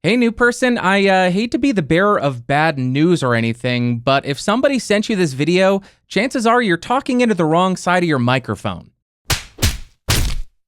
Hey, new person, I hate to be the bearer of bad news or anything, but if somebody sent you this video, chances are you're talking into the wrong side of your microphone.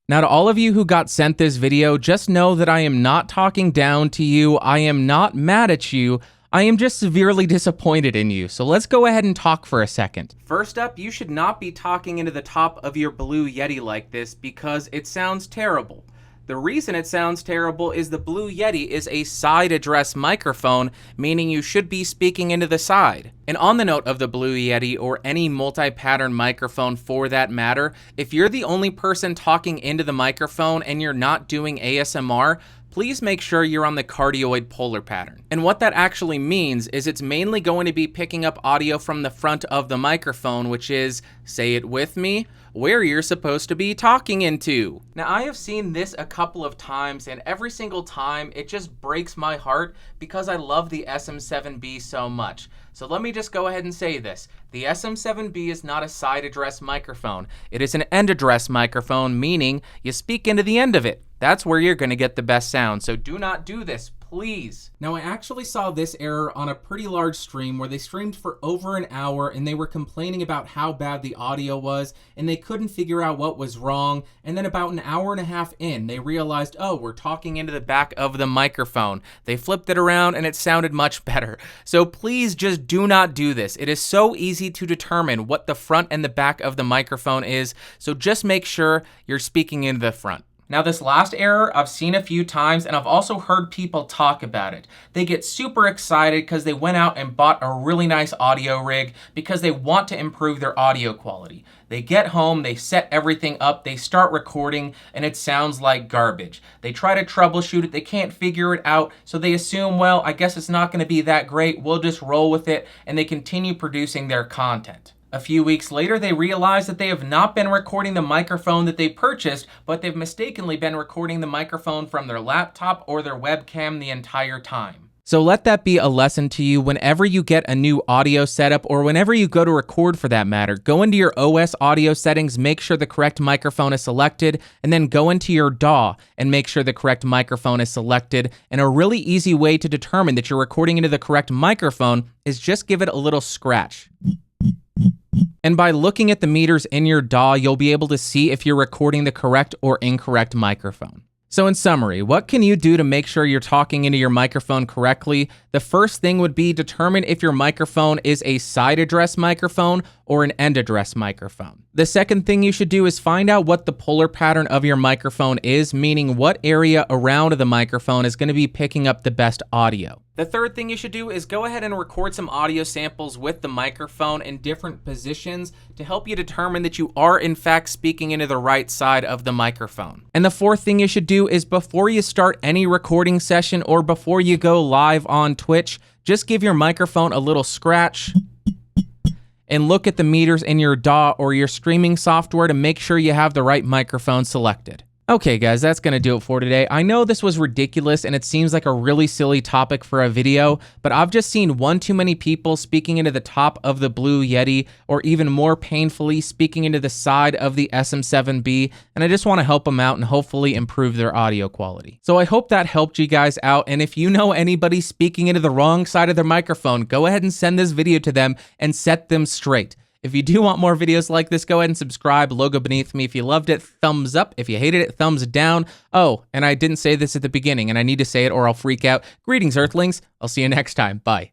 Now, to all of you who got sent this video, just know that I am not talking down to you. I am not mad at you. I am just severely disappointed in you. So let's go ahead and talk for a second. First up, you should not be talking into the top of your Blue Yeti like this because it sounds terrible. The reason it sounds terrible is the Blue Yeti is a side address microphone, meaning you should be speaking into the side. And on the note of the Blue Yeti, or any multi-pattern microphone for that matter, if you're the only person talking into the microphone and you're not doing ASMR, please make sure you're on the cardioid polar pattern. And what that actually means is it's mainly going to be picking up audio from the front of the microphone, which is, say it with me, where you're supposed to be talking into. Now, I have seen this a couple of times, and every single time it just breaks my heart because I love the SM7B so much. So let me just go ahead and say this. The SM7B is not a side address microphone. It is an end address microphone, meaning you speak into the end of it. That's where you're going to get the best sound. So do not do this, please. Now, I actually saw this error on a pretty large stream where they streamed for over an hour and they were complaining about how bad the audio was and they couldn't figure out what was wrong. And then about an hour and a half in, they realized, oh, we're talking into the back of the microphone. They flipped it around and it sounded much better. So please just do not do this. It is so easy to determine what the front and the back of the microphone is. So just make sure you're speaking into the front. Now, this last error I've seen a few times, and I've also heard people talk about it. They get super excited because they went out and bought a really nice audio rig because they want to improve their audio quality. They get home, they set everything up, they start recording, and it sounds like garbage. They try to troubleshoot it, they can't figure it out, so they assume, well, I guess it's not going to be that great, we'll just roll with it, and they continue producing their content. A few weeks later, they realize that they have not been recording the microphone that they purchased, but they've mistakenly been recording the microphone from their laptop or their webcam the entire time. So let that be a lesson to you whenever you get a new audio setup or whenever you go to record for that matter. Go into your OS audio settings, make sure the correct microphone is selected, and then go into your DAW and make sure the correct microphone is selected. And a really easy way to determine that you're recording into the correct microphone is just give it a little scratch. And by looking at the meters in your DAW, you'll be able to see if you're recording the correct or incorrect microphone. So in summary, what can you do to make sure you're talking into your microphone correctly? The first thing would be determine if your microphone is a side address microphone or an end address microphone. The second thing you should do is find out what the polar pattern of your microphone is, meaning what area around the microphone is going to be picking up the best audio. The third thing you should do is go ahead and record some audio samples with the microphone in different positions to help you determine that you are in fact speaking into the right side of the microphone. And the fourth thing you should do is before you start any recording session or before you go live on Twitch, just give your microphone a little scratch and look at the meters in your DAW or your streaming software to make sure you have the right microphone selected. Okay guys, that's gonna do it for today. I know this was ridiculous and it seems like a really silly topic for a video, but I've just seen one too many people speaking into the top of the Blue Yeti, or even more painfully, speaking into the side of the SM7B, and I just wanna help them out and hopefully improve their audio quality. So I hope that helped you guys out, and if you know anybody speaking into the wrong side of their microphone, go ahead and send this video to them and set them straight. If you do want more videos like this, go ahead and subscribe, logo beneath me. If you loved it, thumbs up. If you hated it, thumbs down. Oh, and I didn't say this at the beginning, and I need to say it or I'll freak out. Greetings, Earthlings. I'll see you next time. Bye.